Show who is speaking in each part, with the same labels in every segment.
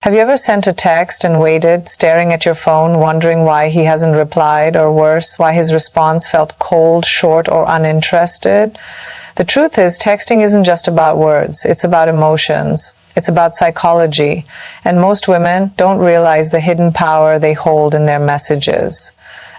Speaker 1: Have you ever sent a text and waited, staring at your phone, wondering why he hasn't replied, or worse, why his response felt cold, short, or uninterested? The truth is, texting isn't just about words, it's about emotions. It's about psychology, and most women don't realize the hidden power they hold in their messages.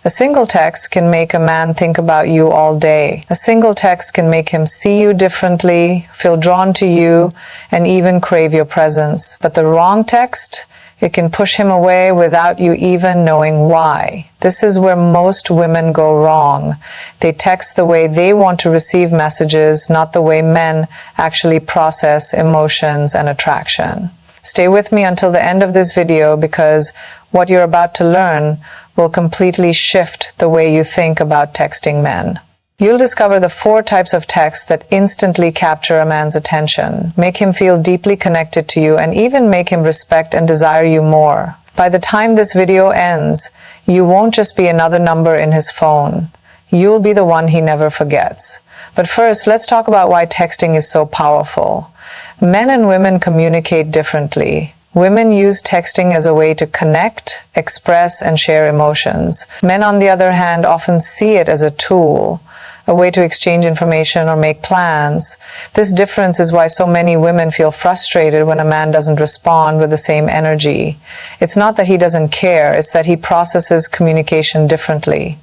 Speaker 1: A single text can make a man think about you all day. A single text can make him see you differently, feel drawn to you, and even crave your presence. But the wrong text, it can push him away without you even knowing why. This is where most women go wrong. They text the way they want to receive messages, not the way men actually process emotions and attraction. Stay with me until the end of this video, because what you're about to learn will completely shift the way you think about texting men. You'll discover the 4 types of texts that instantly capture a man's attention, make him feel deeply connected to you, and even make him respect and desire you more. By the time this video ends, you won't just be another number in his phone. You'll be the one he never forgets. But first, let's talk about why texting is so powerful. Men and women communicate differently. Women use texting as a way to connect, express, and share emotions. Men, on the other hand, often see it as a tool, a way to exchange information or make plans. This difference is why so many women feel frustrated when a man doesn't respond with the same energy. It's not that he doesn't care, it's that he processes communication differently.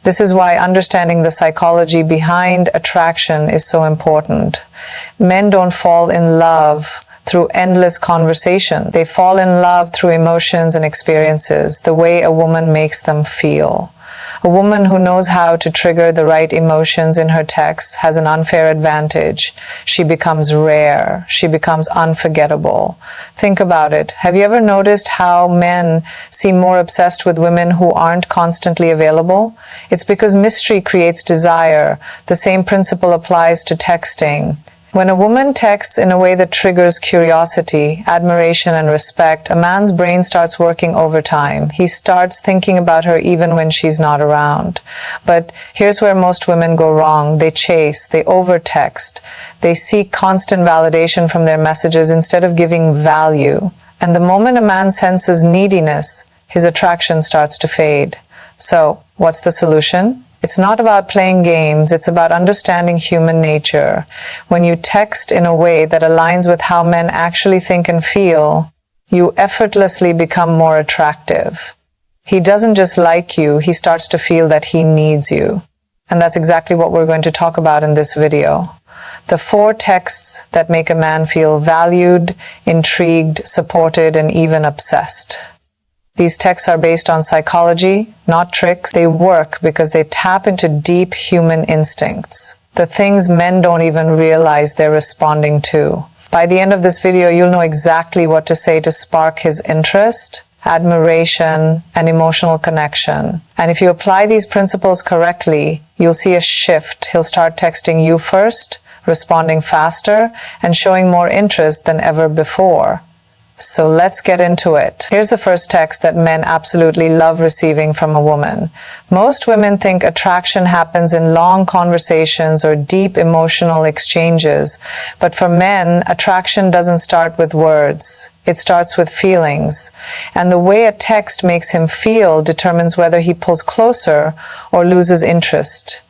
Speaker 1: This is why understanding the psychology behind attraction is so important. Men don't fall in love through endless conversation. They fall in love through emotions and experiences, the way a woman makes them feel. A woman who knows how to trigger the right emotions in her texts has an unfair advantage. She becomes rare. She becomes unforgettable. Think about it. Have you ever noticed how men seem more obsessed with women who aren't constantly available? It's because mystery creates desire. The same principle applies to texting. When a woman texts in a way that triggers curiosity, admiration, and respect, a man's brain starts working overtime. He starts thinking about her even when she's not around. But here's where most women go wrong. They chase, they overtext, they seek constant validation from their messages instead of giving value. And the moment a man senses neediness, his attraction starts to fade. So, what's the solution? It's not about playing games, it's about understanding human nature. When you text in a way that aligns with how men actually think and feel, you effortlessly become more attractive. He doesn't just like you, he starts to feel that he needs you. And that's exactly what we're going to talk about in this video. The 4 texts that make a man feel valued, intrigued, supported, and even obsessed. These texts are based on psychology, not tricks. They work because they tap into deep human instincts, the things men don't even realize they're responding to. By the end of this video, you'll know exactly what to say to spark his interest, admiration, and emotional connection. And if you apply these principles correctly, you'll see a shift. He'll start texting you first, responding faster, and showing more interest than ever before. So let's get into it. Here's the first text that men absolutely love receiving from a woman. Most women think attraction happens in long conversations or deep emotional exchanges. But for men, attraction doesn't start with words. It starts with feelings. And the way a text makes him feel determines whether he pulls closer or loses interest.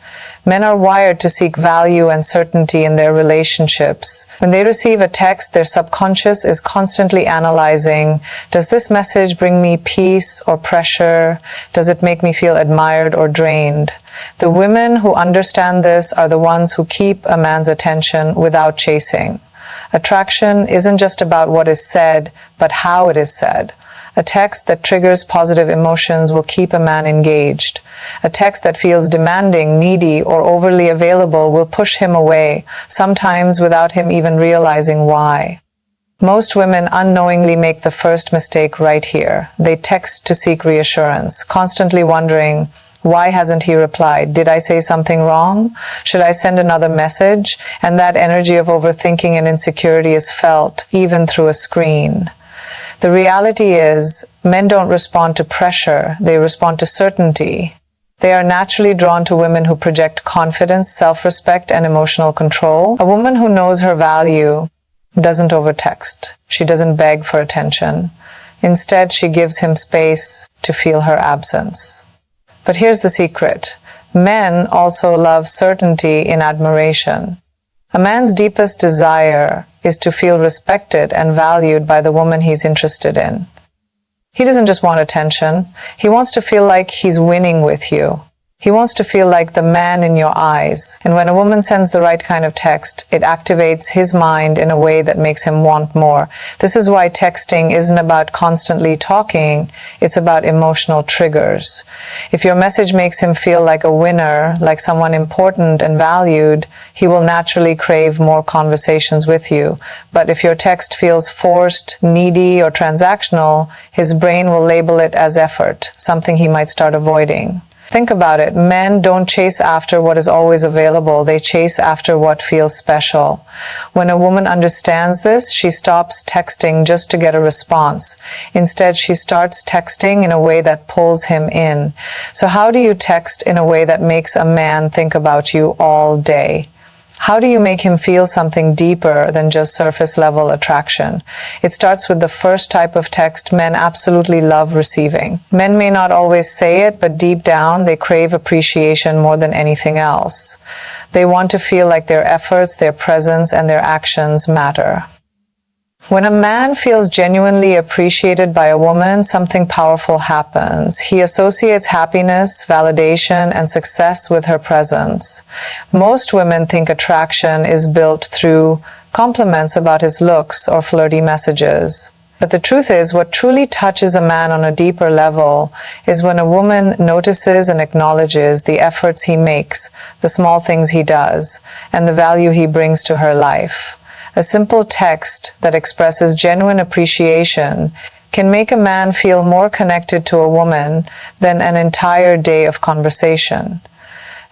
Speaker 1: Men are wired to seek value and certainty in their relationships. When they receive a text, their subconscious is constantly analyzing, does this message bring me peace or pressure? Does it make me feel admired or drained? The women who understand this are the ones who keep a man's attention without chasing. Attraction isn't just about what is said, but how it is said. A text that triggers positive emotions will keep a man engaged. A text that feels demanding, needy, or overly available will push him away, sometimes without him even realizing why. Most women unknowingly make the first mistake right here. They text to seek reassurance, constantly wondering, why hasn't he replied? Did I say something wrong? Should I send another message? And that energy of overthinking and insecurity is felt even through a screen. The reality is, men don't respond to pressure, they respond to certainty. They are naturally drawn to women who project confidence, self-respect, and emotional control. A woman who knows her value, doesn't overtext. She doesn't beg for attention. Instead, she gives him space to feel her absence. But here's the secret. Men also love certainty in admiration. A man's deepest desire is to feel respected and valued by the woman he's interested in. He doesn't just want attention. He wants to feel like he's winning with you. He wants to feel like the man in your eyes. And when a woman sends the right kind of text, it activates his mind in a way that makes him want more. This is why texting isn't about constantly talking. It's about emotional triggers. If your message makes him feel like a winner, like someone important and valued, he will naturally crave more conversations with you. But if your text feels forced, needy, or transactional, his brain will label it as effort, something he might start avoiding. Think about it. Men don't chase after what is always available. They chase after what feels special. When a woman understands this, she stops texting just to get a response. Instead, she starts texting in a way that pulls him in. So how do you text in a way that makes a man think about you all day? How do you make him feel something deeper than just surface level attraction? It starts with the first type of text men absolutely love receiving. Men may not always say it, but deep down they crave appreciation more than anything else. They want to feel like their efforts, their presence, and their actions matter. When a man feels genuinely appreciated by a woman, something powerful happens. He associates happiness, validation, and success with her presence. Most women think attraction is built through compliments about his looks or flirty messages. But the truth is, what truly touches a man on a deeper level is when a woman notices and acknowledges the efforts he makes, the small things he does, and the value he brings to her life. A simple text that expresses genuine appreciation can make a man feel more connected to a woman than an entire day of conversation.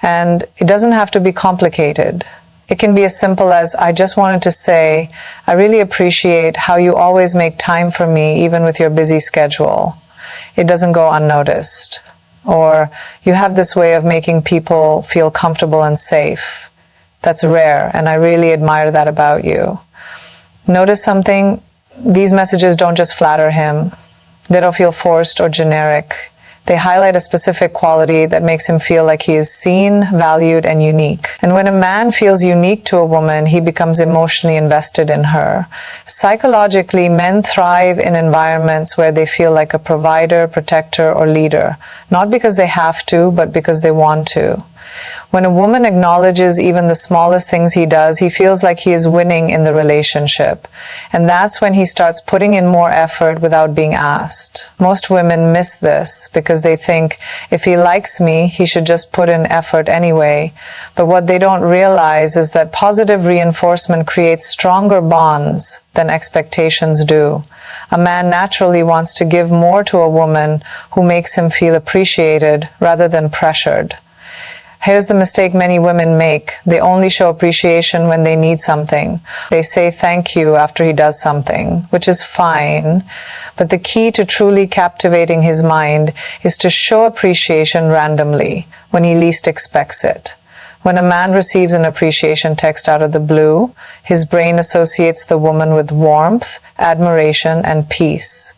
Speaker 1: And it doesn't have to be complicated. It can be as simple as, I just wanted to say, I really appreciate how you always make time for me even with your busy schedule. It doesn't go unnoticed. Or, you have this way of making people feel comfortable and safe. That's rare, and I really admire that about you. Notice something? These messages don't just flatter him. They don't feel forced or generic. They highlight a specific quality that makes him feel like he is seen, valued, and unique. And when a man feels unique to a woman, he becomes emotionally invested in her. Psychologically, men thrive in environments where they feel like a provider, protector, or leader. Not because they have to, but because they want to. When a woman acknowledges even the smallest things he does, he feels like he is winning in the relationship. And that's when he starts putting in more effort without being asked. Most women miss this because they think, if he likes me, he should just put in effort anyway. But what they don't realize is that positive reinforcement creates stronger bonds than expectations do. A man naturally wants to give more to a woman who makes him feel appreciated rather than pressured. Here's the mistake many women make. They only show appreciation when they need something. They say thank you after he does something, which is fine. But the key to truly captivating his mind is to show appreciation randomly, when he least expects it. When a man receives an appreciation text out of the blue, his brain associates the woman with warmth, admiration, and peace.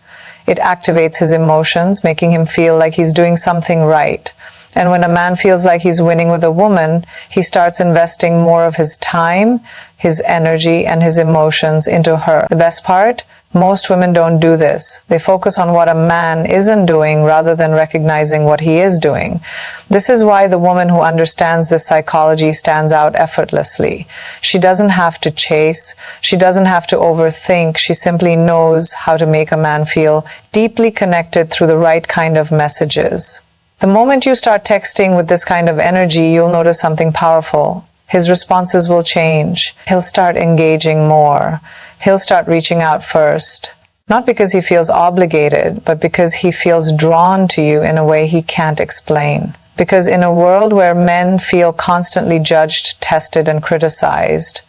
Speaker 1: It activates his emotions, making him feel like he's doing something right. And when a man feels like he's winning with a woman, he starts investing more of his time, his energy, and his emotions into her. The best part? Most women don't do this. They focus on what a man isn't doing rather than recognizing what he is doing. This is why the woman who understands this psychology stands out effortlessly. She doesn't have to chase. She doesn't have to overthink. She simply knows how to make a man feel deeply connected through the right kind of messages. The moment you start texting with this kind of energy, you'll notice something powerful. His responses will change. He'll start engaging more. He'll start reaching out first. Not because he feels obligated, but because he feels drawn to you in a way he can't explain. Because in a world where men feel constantly judged, tested, and criticized,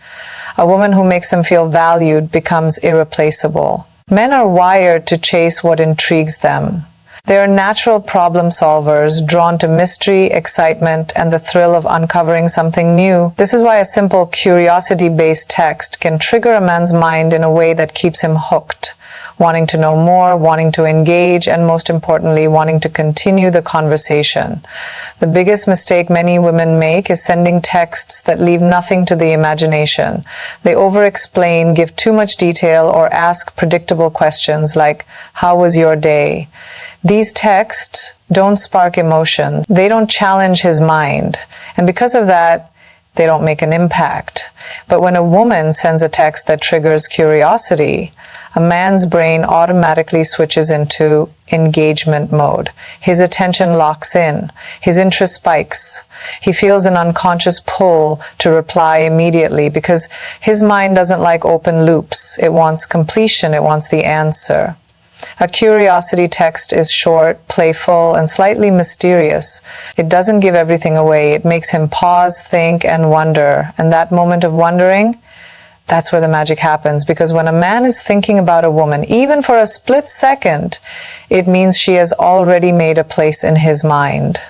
Speaker 1: a woman who makes them feel valued becomes irreplaceable. Men are wired to chase what intrigues them. They are natural problem solvers, drawn to mystery, excitement, and the thrill of uncovering something new. This is why a simple curiosity-based text can trigger a man's mind in a way that keeps him hooked, wanting to know more, wanting to engage, and most importantly, wanting to continue the conversation. The biggest mistake many women make is sending texts that leave nothing to the imagination. They over-explain, give too much detail, or ask predictable questions like, "How was your day?" These texts don't spark emotions. They don't challenge his mind. And because of that, they don't make an impact. But when a woman sends a text that triggers curiosity, a man's brain automatically switches into engagement mode. His attention locks in. His interest spikes. He feels an unconscious pull to reply immediately because his mind doesn't like open loops. It wants completion. It wants the answer. A curiosity text is short, playful, and slightly mysterious. It doesn't give everything away. It makes him pause, think, and wonder. And that moment of wondering, that's where the magic happens. Because when a man is thinking about a woman, even for a split second, it means she has already made a place in his mind.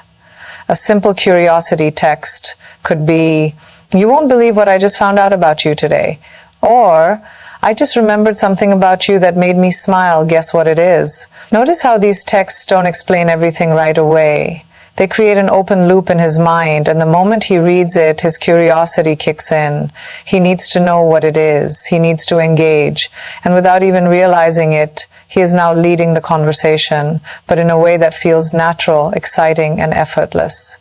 Speaker 1: A simple curiosity text could be, "You won't believe what I just found out about you today." Or, "I just remembered something about you that made me smile. Guess what it is?" Notice how these texts don't explain everything right away. They create an open loop in his mind, and the moment he reads it, his curiosity kicks in. He needs to know what it is. He needs to engage. And without even realizing it, he is now leading the conversation, but in a way that feels natural, exciting, and effortless.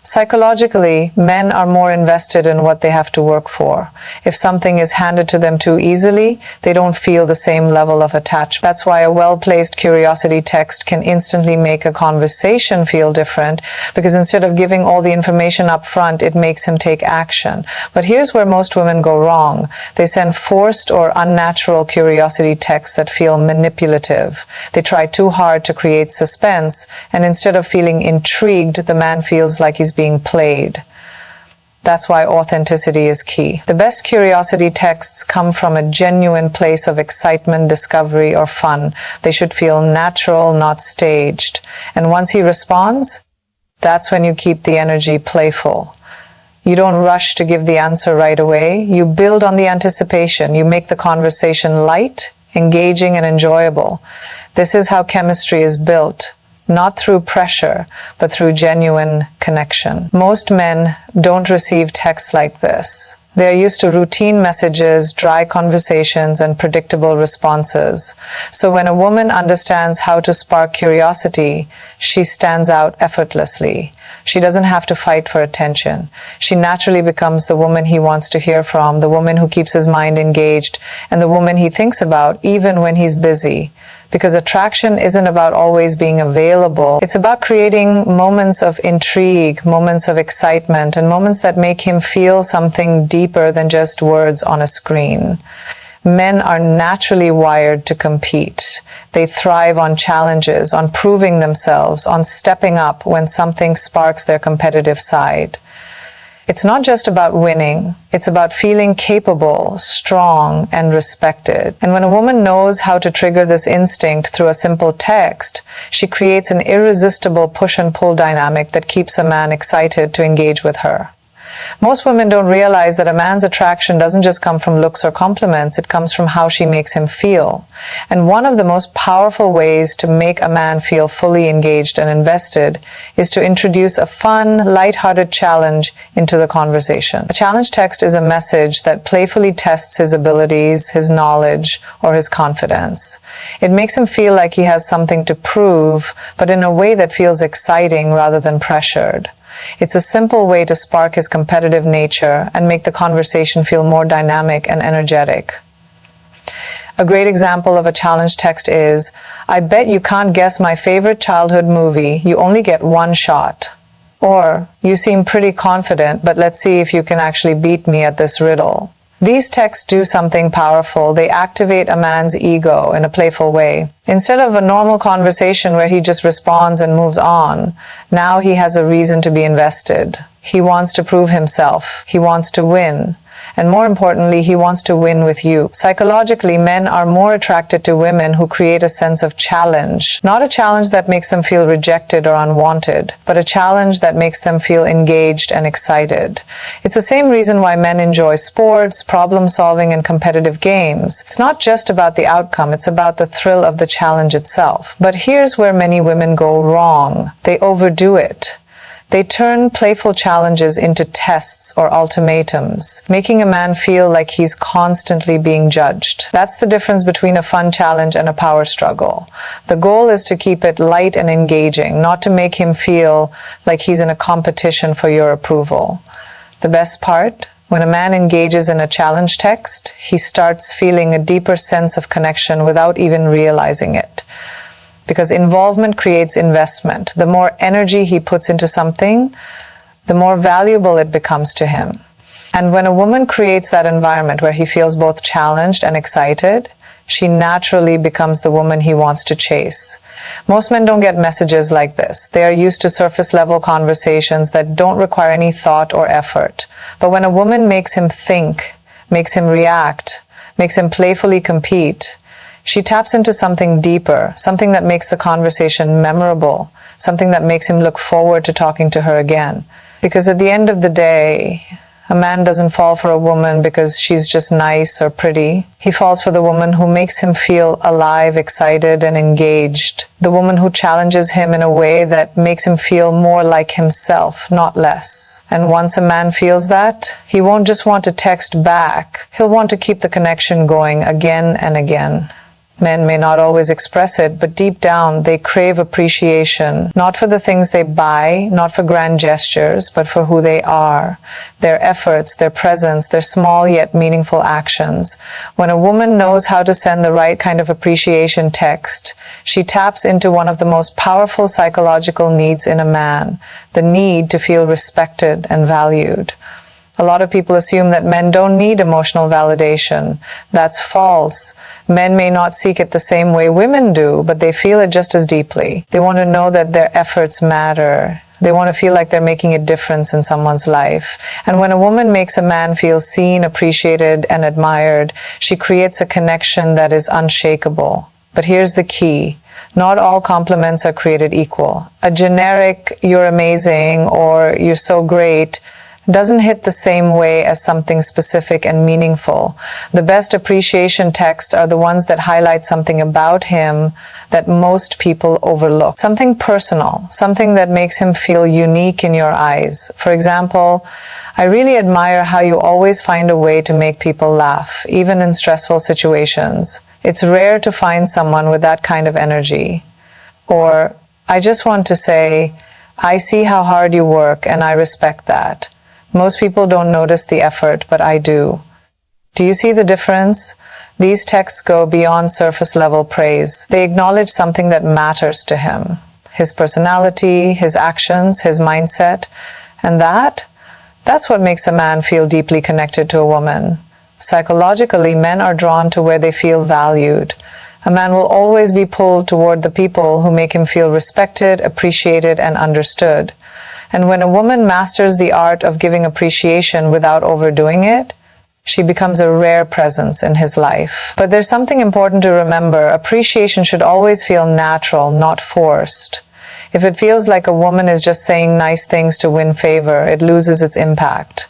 Speaker 1: Psychologically, men are more invested in what they have to work for. If something is handed to them too easily, they don't feel the same level of attachment. That's why a well-placed curiosity text can instantly make a conversation feel different, because instead of giving all the information up front, it makes him take action. But here's where most women go wrong. They send forced or unnatural curiosity texts that feel manipulative. They try too hard to create suspense, and instead of feeling intrigued, the man feels like he's being played. That's why authenticity is key. The best curiosity texts come from a genuine place of excitement, discovery, or fun. They should feel natural, not staged. And once he responds, that's when you keep the energy playful. You don't rush to give the answer right away. You build on the anticipation. You make the conversation light, engaging, and enjoyable. This is how chemistry is built. Not through pressure, but through genuine connection. Most men don't receive texts like this. They are used to routine messages, dry conversations, and predictable responses. So when a woman understands how to spark curiosity, she stands out effortlessly. She doesn't have to fight for attention. She naturally becomes the woman he wants to hear from, the woman who keeps his mind engaged, and the woman he thinks about even when he's busy. Because attraction isn't about always being available. It's about creating moments of intrigue, moments of excitement, and moments that make him feel something deeper than just words on a screen. Men are naturally wired to compete. They thrive on challenges, on proving themselves, on stepping up when something sparks their competitive side. It's not just about winning. It's about feeling capable, strong, and respected. And when a woman knows how to trigger this instinct through a simple text, she creates an irresistible push and pull dynamic that keeps a man excited to engage with her. Most women don't realize that a man's attraction doesn't just come from looks or compliments, it comes from how she makes him feel. And one of the most powerful ways to make a man feel fully engaged and invested is to introduce a fun, lighthearted challenge into the conversation. A challenge text is a message that playfully tests his abilities, his knowledge, or his confidence. It makes him feel like he has something to prove, but in a way that feels exciting rather than pressured. It's a simple way to spark his competitive nature and make the conversation feel more dynamic and energetic. A great example of a challenge text is, "I bet you can't guess my favorite childhood movie. You only get one shot." Or, "You seem pretty confident, but let's see if you can actually beat me at this riddle." These texts do something powerful. They activate a man's ego in a playful way. Instead of a normal conversation where he just responds and moves on, now he has a reason to be invested. He wants to prove himself. He wants to win. And more importantly, he wants to win with you. Psychologically, men are more attracted to women who create a sense of challenge. Not a challenge that makes them feel rejected or unwanted, but a challenge that makes them feel engaged and excited. It's the same reason why men enjoy sports, problem solving, and competitive games. It's not just about the outcome, it's about the thrill of the challenge itself. But here's where many women go wrong. They overdo it. They turn playful challenges into tests or ultimatums, making a man feel like he's constantly being judged. That's the difference between a fun challenge and a power struggle. The goal is to keep it light and engaging, not to make him feel like he's in a competition for your approval. The best part? When a man engages in a challenge text, he starts feeling a deeper sense of connection without even realizing it. Because involvement creates investment. The more energy he puts into something, the more valuable it becomes to him. And when a woman creates that environment where he feels both challenged and excited, she naturally becomes the woman he wants to chase. Most men don't get messages like this. They are used to surface-level conversations that don't require any thought or effort. But when a woman makes him think, makes him react, makes him playfully compete, she taps into something deeper, something that makes the conversation memorable, something that makes him look forward to talking to her again. Because at the end of the day, a man doesn't fall for a woman because she's just nice or pretty. He falls for the woman who makes him feel alive, excited, and engaged. The woman who challenges him in a way that makes him feel more like himself, not less. And once a man feels that, he won't just want to text back. He'll want to keep the connection going again and again. Men may not always express it, but deep down they crave appreciation, not for the things they buy, not for grand gestures, but for who they are, their efforts, their presence, their small yet meaningful actions. When a woman knows how to send the right kind of appreciation text, she taps into one of the most powerful psychological needs in a man, the need to feel respected and valued. A lot of people assume that men don't need emotional validation. That's false. Men may not seek it the same way women do, but they feel it just as deeply. They want to know that their efforts matter. They want to feel like they're making a difference in someone's life. And when a woman makes a man feel seen, appreciated, and admired, she creates a connection that is unshakable. But here's the key. Not all compliments are created equal. A generic, "you're amazing," or "you're so great," doesn't hit the same way as something specific and meaningful. The best appreciation texts are the ones that highlight something about him that most people overlook. Something personal, something that makes him feel unique in your eyes. For example, "I really admire how you always find a way to make people laugh, even in stressful situations. It's rare to find someone with that kind of energy." Or, "I just want to say, I see how hard you work and I respect that. Most people don't notice the effort, but I do." Do you see the difference? These texts go beyond surface-level praise. They acknowledge something that matters to him. His personality, his actions, his mindset. And that's what makes a man feel deeply connected to a woman. Psychologically, men are drawn to where they feel valued. A man will always be pulled toward the people who make him feel respected, appreciated, and understood. And when a woman masters the art of giving appreciation without overdoing it, she becomes a rare presence in his life. But there's something important to remember. Appreciation should always feel natural, not forced. If it feels like a woman is just saying nice things to win favor, it loses its impact.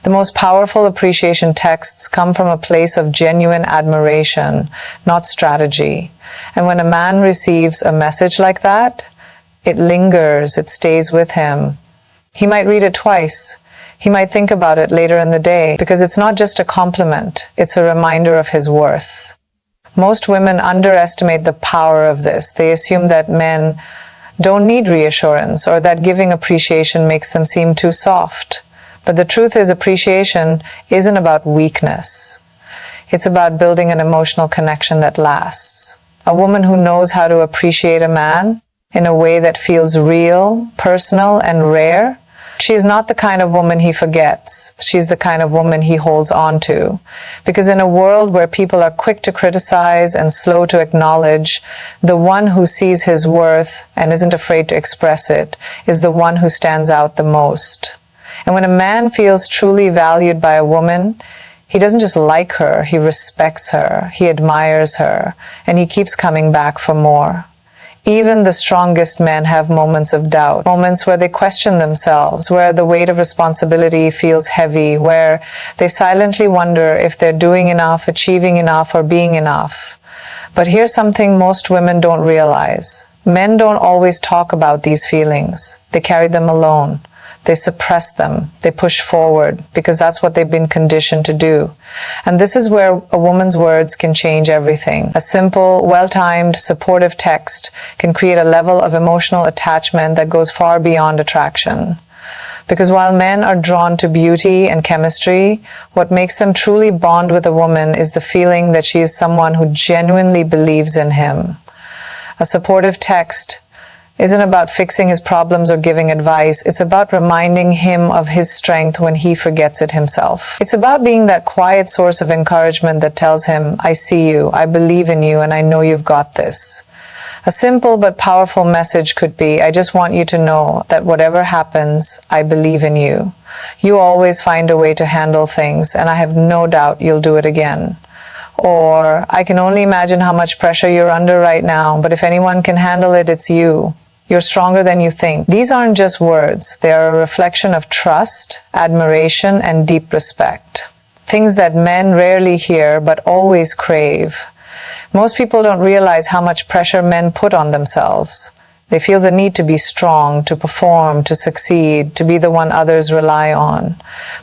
Speaker 1: The most powerful appreciation texts come from a place of genuine admiration, not strategy. And when a man receives a message like that, it lingers, it stays with him. He might read it twice. He might think about it later in the day, because it's not just a compliment, it's a reminder of his worth. Most women underestimate the power of this. They assume that men don't need reassurance, or that giving appreciation makes them seem too soft. But the truth is, appreciation isn't about weakness. It's about building an emotional connection that lasts. A woman who knows how to appreciate a man in a way that feels real, personal, and rare, She's not the kind of woman he forgets. She's the kind of woman he holds on to. Because in a world where people are quick to criticize and slow to acknowledge, the one who sees his worth and isn't afraid to express it is the one who stands out the most. And when a man feels truly valued by a woman, he doesn't just like her, he respects her, he admires her, and he keeps coming back for more. Even the strongest men have moments of doubt, moments where they question themselves, where the weight of responsibility feels heavy, where they silently wonder if they're doing enough, achieving enough, or being enough. But here's something most women don't realize. Men don't always talk about these feelings. They carry them alone. They suppress them. They push forward because that's what they've been conditioned to do. And this is where a woman's words can change everything. A simple, well-timed, supportive text can create a level of emotional attachment that goes far beyond attraction. Because while men are drawn to beauty and chemistry, what makes them truly bond with a woman is the feeling that she is someone who genuinely believes in him. A supportive text isn't about fixing his problems or giving advice. It's about reminding him of his strength when he forgets it himself. It's about being that quiet source of encouragement that tells him, I see you, I believe in you, and I know you've got this. A simple but powerful message could be, I just want you to know that whatever happens, I believe in you. You always find a way to handle things, and I have no doubt you'll do it again. Or, I can only imagine how much pressure you're under right now, but if anyone can handle it, it's you. You're stronger than you think. These aren't just words. They are a reflection of trust, admiration, and deep respect. Things that men rarely hear, but always crave. Most people don't realize how much pressure men put on themselves. They feel the need to be strong, to perform, to succeed, to be the one others rely on.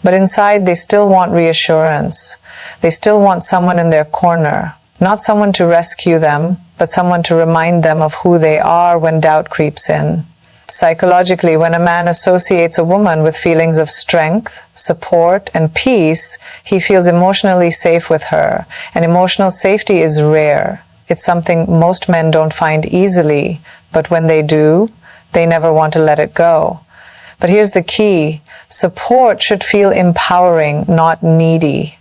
Speaker 1: But inside, they still want reassurance. They still want someone in their corner. Not someone to rescue them, but someone to remind them of who they are when doubt creeps in. Psychologically, when a man associates a woman with feelings of strength, support, and peace, he feels emotionally safe with her. And emotional safety is rare. It's something most men don't find easily, but when they do, they never want to let it go. But here's the key. Support should feel empowering, not needy.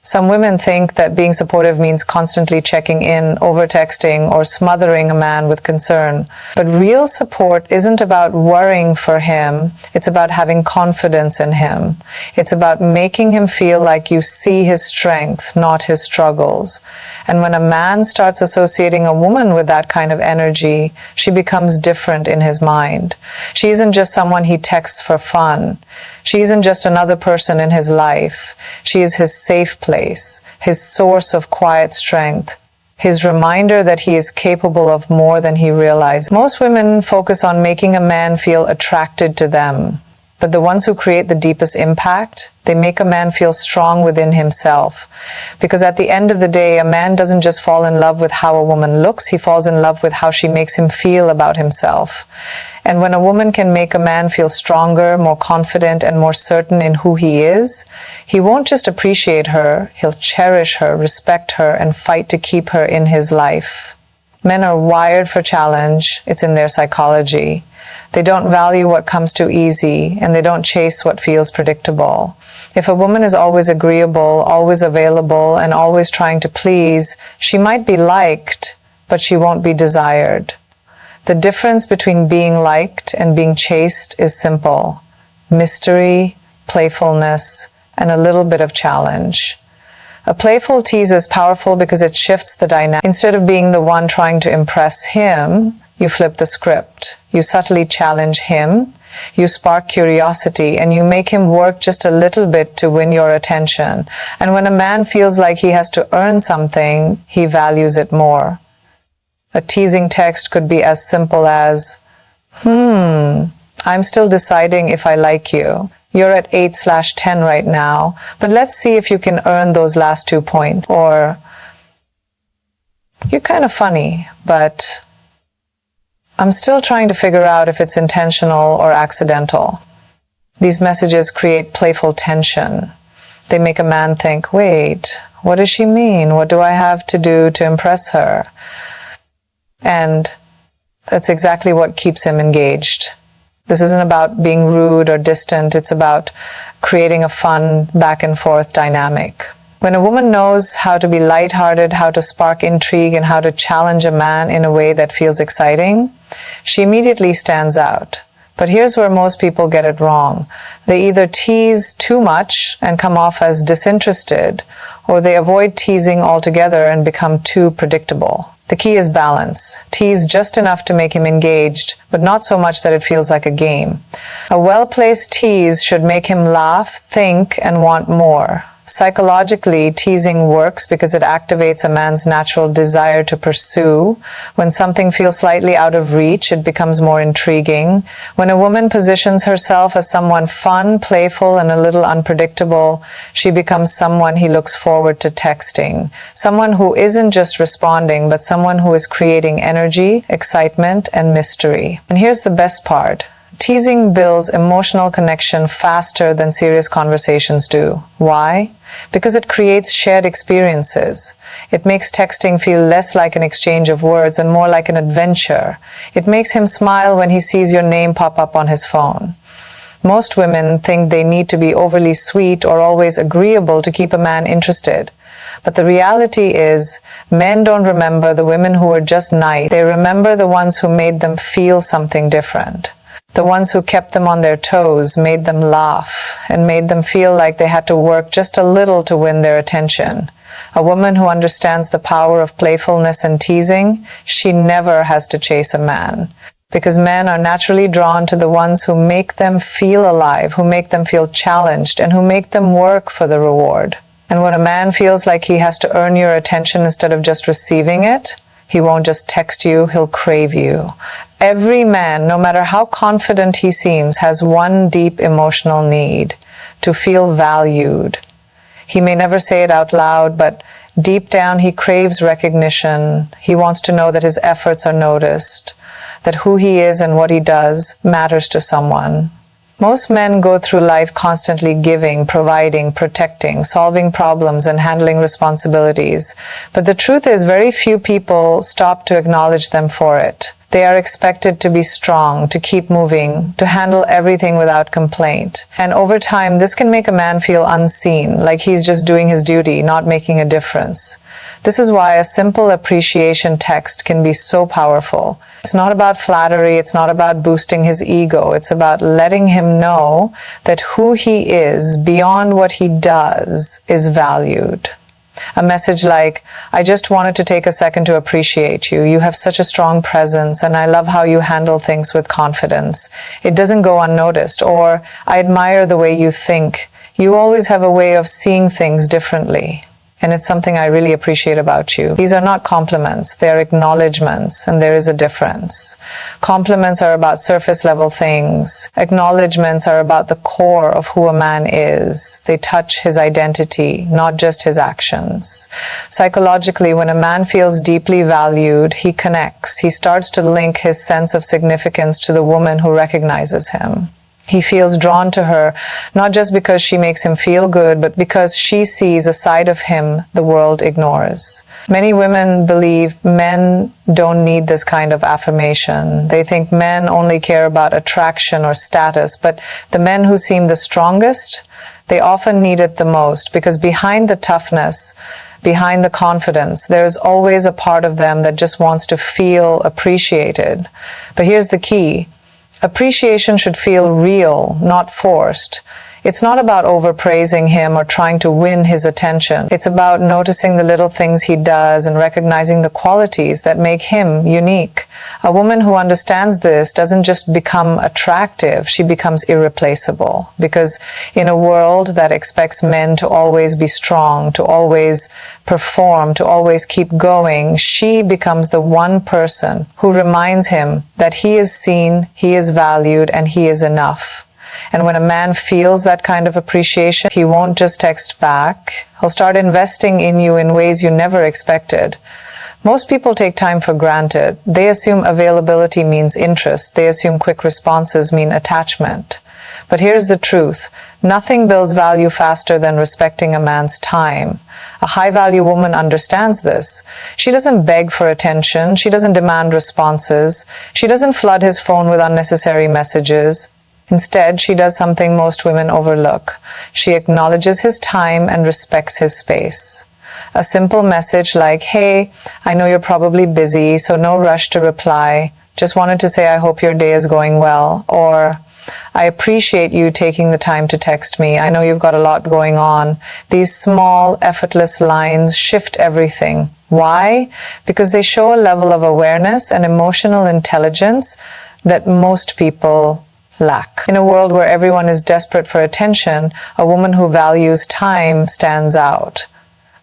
Speaker 1: Some women think that being supportive means constantly checking in, over-texting, or smothering a man with concern. But real support isn't about worrying for him. It's about having confidence in him. It's about making him feel like you see his strength, not his struggles. And when a man starts associating a woman with that kind of energy, she becomes different in his mind. She isn't just someone he texts for fun. She isn't just another person in his life. She is his safe place, his source of quiet strength, his reminder that he is capable of more than he realizes. Most women focus on making a man feel attracted to them, but the ones who create the deepest impact, they make a man feel strong within himself. Because at the end of the day, a man doesn't just fall in love with how a woman looks, he falls in love with how she makes him feel about himself. And when a woman can make a man feel stronger, more confident, and more certain in who he is, he won't just appreciate her, he'll cherish her, respect her, and fight to keep her in his life. Men are wired for challenge. It's in their psychology. They don't value what comes too easy, and they don't chase what feels predictable. If a woman is always agreeable, always available, and always trying to please, she might be liked, but she won't be desired. The difference between being liked and being chased is simple: mystery, playfulness, and a little bit of challenge. A playful tease is powerful because it shifts the dynamic. Instead of being the one trying to impress him, you flip the script. You subtly challenge him, you spark curiosity, and you make him work just a little bit to win your attention. And when a man feels like he has to earn something, he values it more. A teasing text could be as simple as, I'm still deciding if I like you. You're at 8/10 right now, but let's see if you can earn those last 2 points. Or, you're kind of funny, but I'm still trying to figure out if it's intentional or accidental. These messages create playful tension. They make a man think, wait, what does she mean? What do I have to do to impress her? And that's exactly what keeps him engaged. This isn't about being rude or distant. It's about creating a fun back and forth dynamic. When a woman knows how to be lighthearted, how to spark intrigue, and how to challenge a man in a way that feels exciting, she immediately stands out. But here's where most people get it wrong. They either tease too much and come off as disinterested, or they avoid teasing altogether and become too predictable. The key is balance. Tease just enough to make him engaged, but not so much that it feels like a game. A well-placed tease should make him laugh, think, and want more. Psychologically, teasing works because it activates a man's natural desire to pursue. When something feels slightly out of reach, it becomes more intriguing. When a woman positions herself as someone fun, playful, and a little unpredictable, she becomes someone he looks forward to texting. Someone who isn't just responding, but someone who is creating energy, excitement, and mystery. And here's the best part. Teasing builds emotional connection faster than serious conversations do. Why? Because it creates shared experiences. It makes texting feel less like an exchange of words and more like an adventure. It makes him smile when he sees your name pop up on his phone. Most women think they need to be overly sweet or always agreeable to keep a man interested. But the reality is, men don't remember the women who were just nice. They remember the ones who made them feel something different. The ones who kept them on their toes, made them laugh, and made them feel like they had to work just a little to win their attention. A woman who understands the power of playfulness and teasing, she never has to chase a man. Because men are naturally drawn to the ones who make them feel alive, who make them feel challenged, and who make them work for the reward. And when a man feels like he has to earn your attention instead of just receiving it, he won't just text you, he'll crave you. Every man, no matter how confident he seems, has one deep emotional need: to feel valued. He may never say it out loud, but deep down he craves recognition. He wants to know that his efforts are noticed, that who he is and what he does matters to someone. Most men go through life constantly giving, providing, protecting, solving problems, and handling responsibilities. But the truth is, very few people stop to acknowledge them for it. They are expected to be strong, to keep moving, to handle everything without complaint. And over time, this can make a man feel unseen, like he's just doing his duty, not making a difference. This is why a simple appreciation text can be so powerful. It's not about flattery, it's not about boosting his ego, it's about letting him know that who he is, beyond what he does, is valued. A message like, "I just wanted to take a second to appreciate you. You have such a strong presence, and I love how you handle things with confidence. It doesn't go unnoticed." Or, "I admire the way you think. You always have a way of seeing things differently, and it's something I really appreciate about you." These are not compliments, they are acknowledgements, and there is a difference. Compliments are about surface level things. Acknowledgements are about the core of who a man is. They touch his identity, not just his actions. Psychologically, when a man feels deeply valued, he connects. He starts to link his sense of significance to the woman who recognizes him. He feels drawn to her, not just because she makes him feel good, but because she sees a side of him the world ignores. Many women believe men don't need this kind of affirmation. They think men only care about attraction or status, but the men who seem the strongest, they often need it the most, because behind the toughness, behind the confidence, there's always a part of them that just wants to feel appreciated. But here's the key. Appreciation should feel real, not forced. It's not about overpraising him or trying to win his attention. It's about noticing the little things he does and recognizing the qualities that make him unique. A woman who understands this doesn't just become attractive, she becomes irreplaceable. Because in a world that expects men to always be strong, to always perform, to always keep going, she becomes the one person who reminds him that he is seen, he is valued, and he is enough. And when a man feels that kind of appreciation, he won't just text back. He'll start investing in you in ways you never expected. Most people take time for granted. They assume availability means interest. They assume quick responses mean attachment. But here's the truth. Nothing builds value faster than respecting a man's time. A high-value woman understands this. She doesn't beg for attention. She doesn't demand responses. She doesn't flood his phone with unnecessary messages. Instead, she does something most women overlook. She acknowledges his time and respects his space. A simple message like, "Hey, I know you're probably busy, so no rush to reply. Just wanted to say I hope your day is going well," or "I appreciate you taking the time to text me. I know you've got a lot going on." These small, effortless lines shift everything. Why? Because they show a level of awareness and emotional intelligence that most people lack. In a world where everyone is desperate for attention, a woman who values time stands out.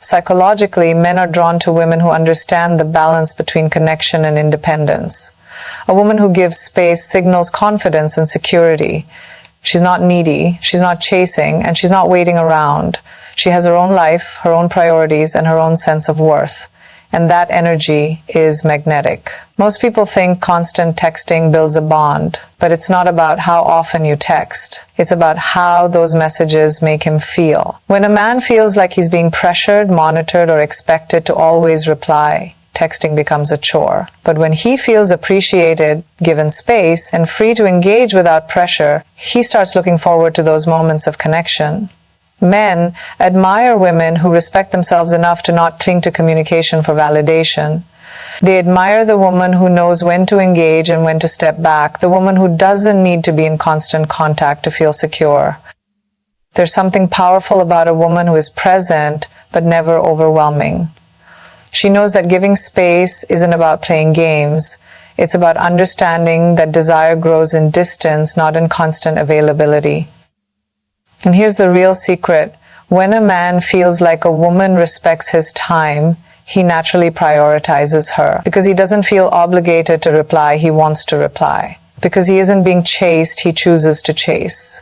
Speaker 1: Psychologically, men are drawn to women who understand the balance between connection and independence. A woman who gives space signals confidence and security. She's not needy, she's not chasing, and she's not waiting around. She has her own life, her own priorities, and her own sense of worth. And that energy is magnetic. Most people think constant texting builds a bond, but it's not about how often you text. It's about how those messages make him feel. When a man feels like he's being pressured, monitored, or expected to always reply, texting becomes a chore. But when he feels appreciated, given space, and free to engage without pressure, he starts looking forward to those moments of connection. Men admire women who respect themselves enough to not cling to communication for validation. They admire the woman who knows when to engage and when to step back, the woman who doesn't need to be in constant contact to feel secure. There's something powerful about a woman who is present but never overwhelming. She knows that giving space isn't about playing games. It's about understanding that desire grows in distance, not in constant availability. And here's the real secret. When a man feels like a woman respects his time, he naturally prioritizes her. Because he doesn't feel obligated to reply, he wants to reply. Because he isn't being chased, he chooses to chase.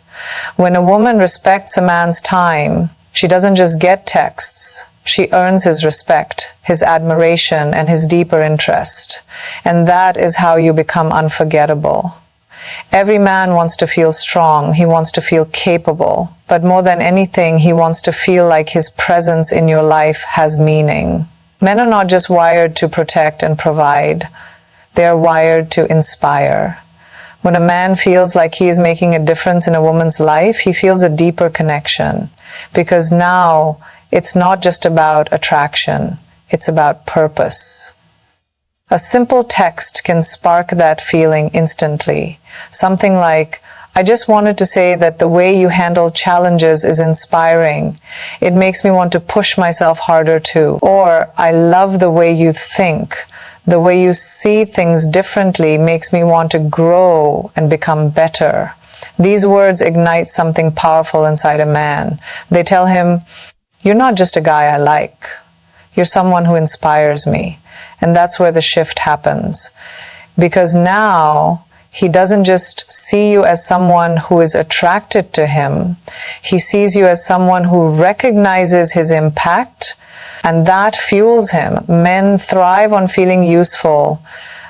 Speaker 1: When a woman respects a man's time, she doesn't just get texts. She earns his respect, his admiration, and his deeper interest. And that is how you become unforgettable. Every man wants to feel strong, he wants to feel capable, but more than anything, he wants to feel like his presence in your life has meaning. Men are not just wired to protect and provide, they are wired to inspire. When a man feels like he is making a difference in a woman's life, he feels a deeper connection, because now it's not just about attraction, it's about purpose. A simple text can spark that feeling instantly. Something like, "I just wanted to say that the way you handle challenges is inspiring. It makes me want to push myself harder too." Or, "I love the way you think. The way you see things differently makes me want to grow and become better." These words ignite something powerful inside a man. They tell him, "You're not just a guy I like. You're someone who inspires me." And that's where the shift happens. Because now he doesn't just see you as someone who is attracted to him. He sees you as someone who recognizes his impact, and that fuels him. Men thrive on feeling useful.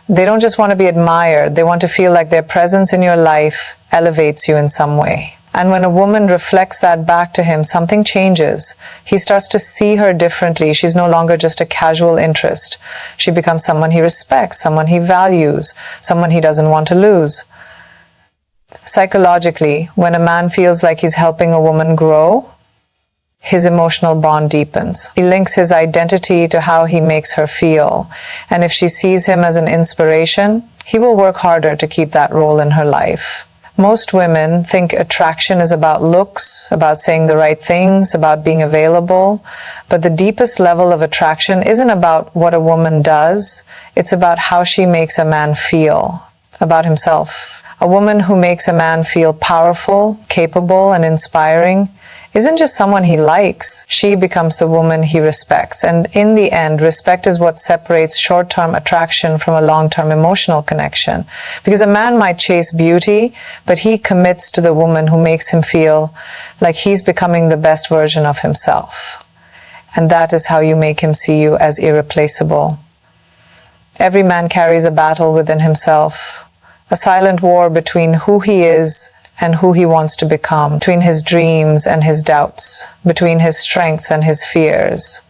Speaker 1: They don't just want to be admired. They want to feel like their presence in your life elevates you in some way. And when a woman reflects that back to him, something changes. He starts to see her differently. She's no longer just a casual interest. She becomes someone he respects, someone he values, someone he doesn't want to lose. Psychologically, when a man feels like he's helping a woman grow, his emotional bond deepens. He links his identity to how he makes her feel. And if she sees him as an inspiration, he will work harder to keep that role in her life. Most women think attraction is about looks, about saying the right things, about being available. But the deepest level of attraction isn't about what a woman does. It's about how she makes a man feel, about himself. A woman who makes a man feel powerful, capable, and inspiring isn't just someone he likes. She becomes the woman he respects. And in the end, respect is what separates short-term attraction from a long-term emotional connection. Because a man might chase beauty, but he commits to the woman who makes him feel like he's becoming the best version of himself. And that is how you make him see you as irreplaceable. Every man carries a battle within himself, a silent war between who he is and who he wants to become, between his dreams and his doubts, between his strengths and his fears.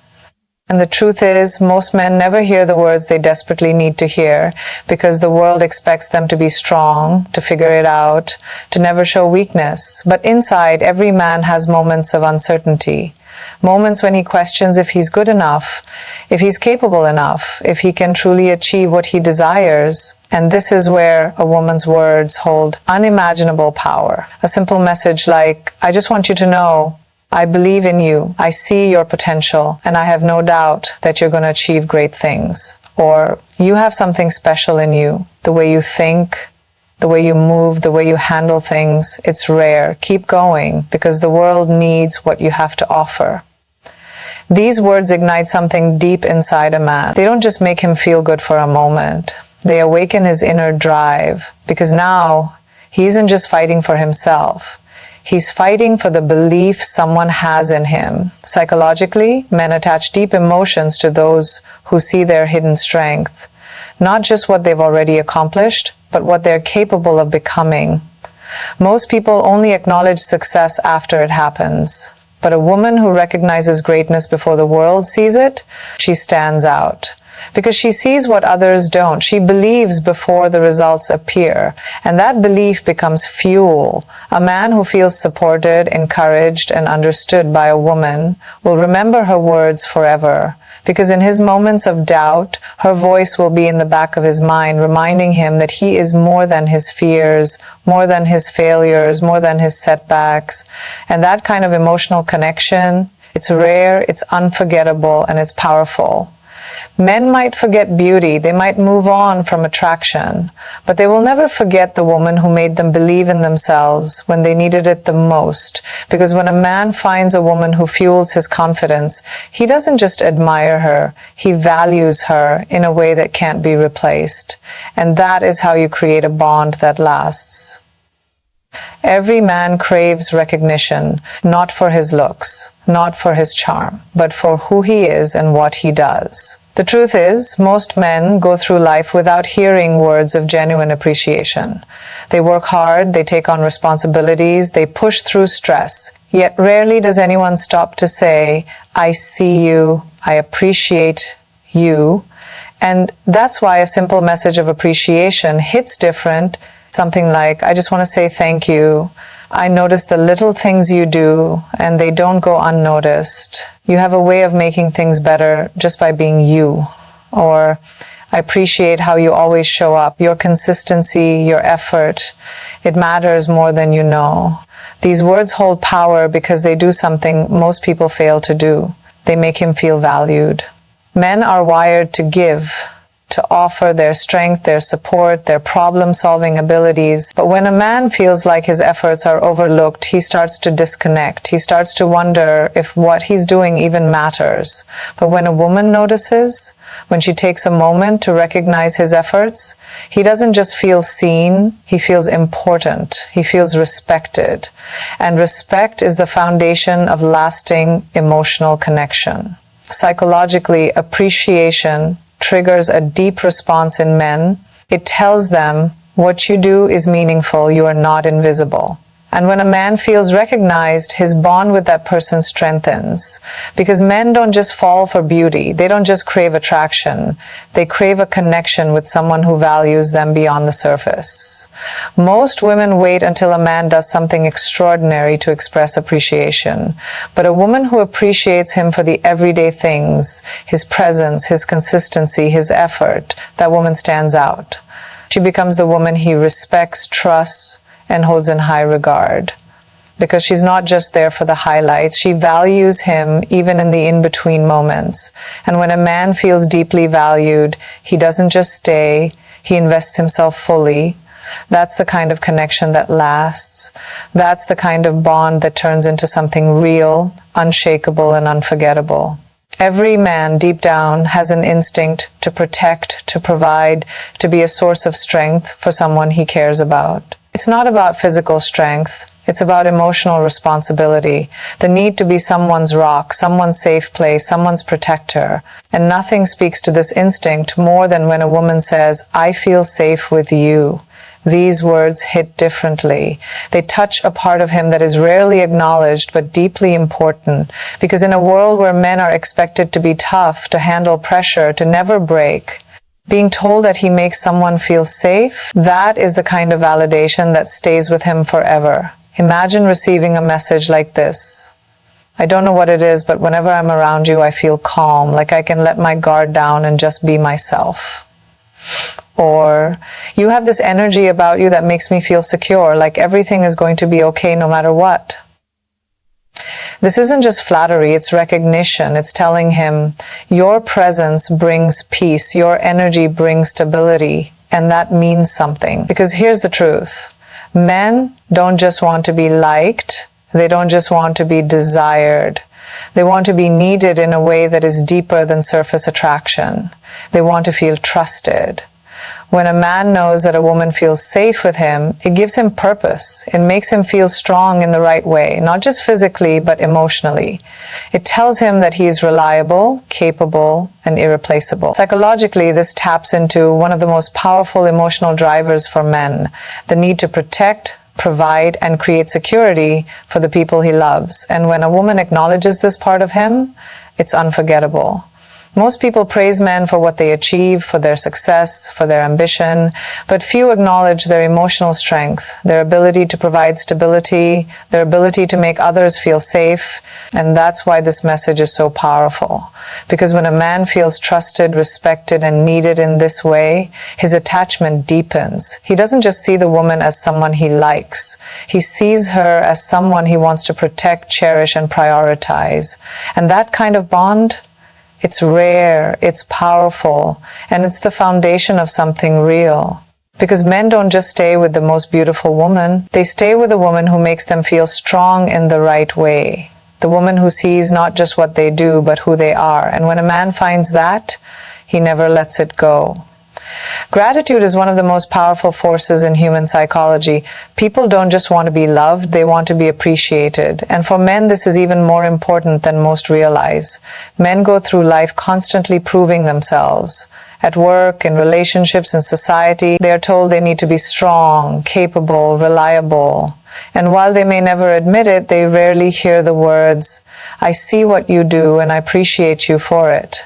Speaker 1: And the truth is, most men never hear the words they desperately need to hear because the world expects them to be strong, to figure it out, to never show weakness. But inside, every man has moments of uncertainty. Moments when he questions if he's good enough, if he's capable enough, if he can truly achieve what he desires. And this is where a woman's words hold unimaginable power. A simple message like, I just want you to know, I believe in you, I see your potential, and I have no doubt that you're going to achieve great things. Or, you have something special in you, the way you think, the way you move, the way you handle things, it's rare. Keep going, because the world needs what you have to offer. These words ignite something deep inside a man. They don't just make him feel good for a moment. They awaken his inner drive, because now he isn't just fighting for himself. He's fighting for the belief someone has in him. Psychologically, men attach deep emotions to those who see their hidden strength. Not just what they've already accomplished, but what they're capable of becoming. Most people only acknowledge success after it happens. But a woman who recognizes greatness before the world sees it, she stands out. Because she sees what others don't. She believes before the results appear. And that belief becomes fuel. A man who feels supported, encouraged, and understood by a woman will remember her words forever. Because in his moments of doubt, her voice will be in the back of his mind, reminding him that he is more than his fears, more than his failures, more than his setbacks. And that kind of emotional connection, it's rare, it's unforgettable, and it's powerful. Men might forget beauty, they might move on from attraction, but they will never forget the woman who made them believe in themselves when they needed it the most. Because when a man finds a woman who fuels his confidence, he doesn't just admire her, he values her in a way that can't be replaced. And that is how you create a bond that lasts. Every man craves recognition, not for his looks, not for his charm, but for who he is and what he does. The truth is, most men go through life without hearing words of genuine appreciation. They work hard, they take on responsibilities, they push through stress. Yet rarely does anyone stop to say, I see you, I appreciate you. And that's why a simple message of appreciation hits different. Something like, I just want to say thank you. I notice the little things you do, and they don't go unnoticed. You have a way of making things better just by being you. Or, I appreciate how you always show up. Your consistency, your effort, it matters more than you know. These words hold power because they do something most people fail to do. They make him feel valued. Men are wired to give, to offer their strength, their support, their problem-solving abilities. But when a man feels like his efforts are overlooked, he starts to disconnect. He starts to wonder if what he's doing even matters. But when a woman notices, when she takes a moment to recognize his efforts, he doesn't just feel seen, he feels important. He feels respected. And respect is the foundation of lasting emotional connection. Psychologically, appreciation triggers a deep response in men. It tells them what you do is meaningful, you are not invisible. And when a man feels recognized, his bond with that person strengthens. Because men don't just fall for beauty, they don't just crave attraction, they crave a connection with someone who values them beyond the surface. Most women wait until a man does something extraordinary to express appreciation. But a woman who appreciates him for the everyday things, his presence, his consistency, his effort, that woman stands out. She becomes the woman he respects, trusts, and holds in high regard. Because she's not just there for the highlights, she values him even in the in-between moments. And when a man feels deeply valued, he doesn't just stay, he invests himself fully. That's the kind of connection that lasts. That's the kind of bond that turns into something real, unshakable, and unforgettable. Every man deep down has an instinct to protect, to provide, to be a source of strength for someone he cares about. It's not about physical strength, It's about emotional responsibility, the need to be someone's rock, someone's safe place, someone's protector. And nothing speaks to this instinct more than when a woman says, "I feel safe with you." These words hit differently. They touch a part of him that is rarely acknowledged but deeply important, because in a world where men are expected to be tough, to handle pressure, to never break, being told that he makes someone feel safe, that is the kind of validation that stays with him forever. Imagine receiving a message like this: "I don't know what it is, but whenever I'm around you, I feel calm, like I can let my guard down and just be myself." Or, "You have this energy about you that makes me feel secure, like everything is going to be okay no matter what." This isn't just flattery, it's recognition. It's telling him, your presence brings peace, your energy brings stability, and that means something. Because here's the truth. Men don't just want to be liked, they don't just want to be desired. They want to be needed in a way that is deeper than surface attraction. They want to feel trusted. When a man knows that a woman feels safe with him, it gives him purpose. It makes him feel strong in the right way, not just physically, but emotionally. It tells him that he is reliable, capable, and irreplaceable. Psychologically, this taps into one of the most powerful emotional drivers for men, the need to protect, provide, and create security for the people he loves. And when a woman acknowledges this part of him, it's unforgettable. Most people praise men for what they achieve, for their success, for their ambition, but few acknowledge their emotional strength, their ability to provide stability, their ability to make others feel safe. And that's why this message is so powerful. Because when a man feels trusted, respected, and needed in this way, his attachment deepens. He doesn't just see the woman as someone he likes. He sees her as someone he wants to protect, cherish, and prioritize. And that kind of bond, it's rare, it's powerful, and it's the foundation of something real. Because men don't just stay with the most beautiful woman, they stay with a woman who makes them feel strong in the right way. The woman who sees not just what they do, but who they are. And when a man finds that, he never lets it go. Gratitude is one of the most powerful forces in human psychology. People don't just want to be loved, they want to be appreciated. And for men, this is even more important than most realize. Men go through life constantly proving themselves. At work, in relationships, in society, they are told they need to be strong, capable, reliable. And while they may never admit it, they rarely hear the words, "I see what you do and I appreciate you for it."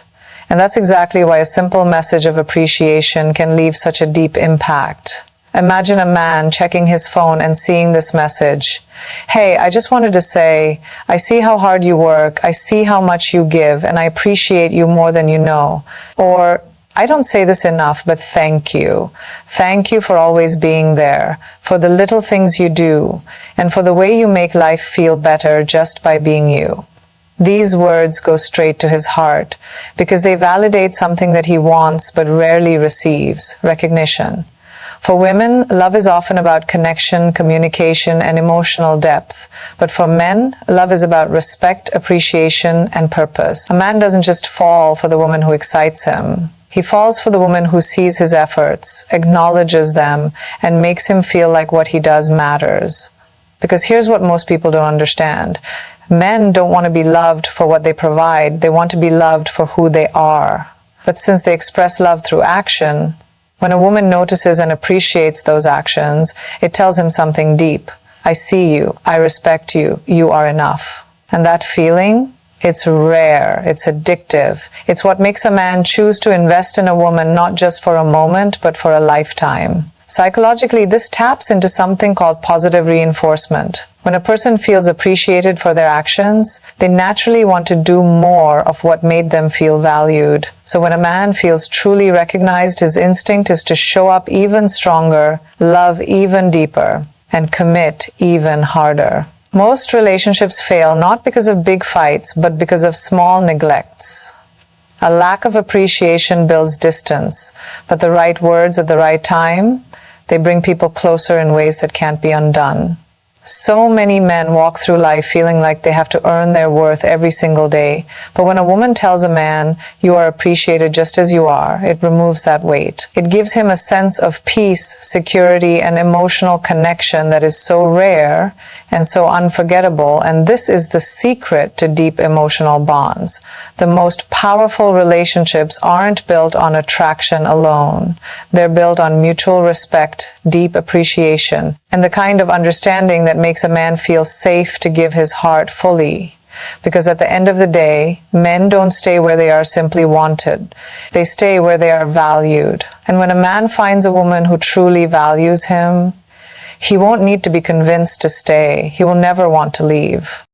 Speaker 1: And that's exactly why a simple message of appreciation can leave such a deep impact. Imagine a man checking his phone and seeing this message. "Hey, I just wanted to say, I see how hard you work, I see how much you give, and I appreciate you more than you know." Or, "I don't say this enough, but thank you. Thank you for always being there, for the little things you do, and for the way you make life feel better just by being you." These words go straight to his heart because they validate something that he wants but rarely receives: recognition. For women, love is often about connection, communication, and emotional depth. But for men, love is about respect, appreciation, and purpose. A man doesn't just fall for the woman who excites him. He falls for the woman who sees his efforts, acknowledges them, and makes him feel like what he does matters. Because here's what most people don't understand. Men don't want to be loved for what they provide. They want to be loved for who they are. But since they express love through action, when a woman notices and appreciates those actions, it tells him something deep. "I see you. I respect you. You are enough." And that feeling, it's rare. It's addictive. It's what makes a man choose to invest in a woman not just for a moment, but for a lifetime. Psychologically, this taps into something called positive reinforcement. When a person feels appreciated for their actions, they naturally want to do more of what made them feel valued. So when a man feels truly recognized, his instinct is to show up even stronger, love even deeper, and commit even harder. Most relationships fail not because of big fights, but because of small neglects. A lack of appreciation builds distance, but the right words at the right time, they bring people closer in ways that can't be undone. So many men walk through life feeling like they have to earn their worth every single day. But when a woman tells a man, "You are appreciated just as you are," it removes that weight. It gives him a sense of peace, security, and emotional connection that is so rare and so unforgettable. And this is the secret to deep emotional bonds. The most powerful relationships aren't built on attraction alone. They're built on mutual respect, deep appreciation, and the kind of understanding that makes a man feel safe to give his heart fully. Because at the end of the day, men don't stay where they are simply wanted. They stay where they are valued. And when a man finds a woman who truly values him, he won't need to be convinced to stay. He will never want to leave.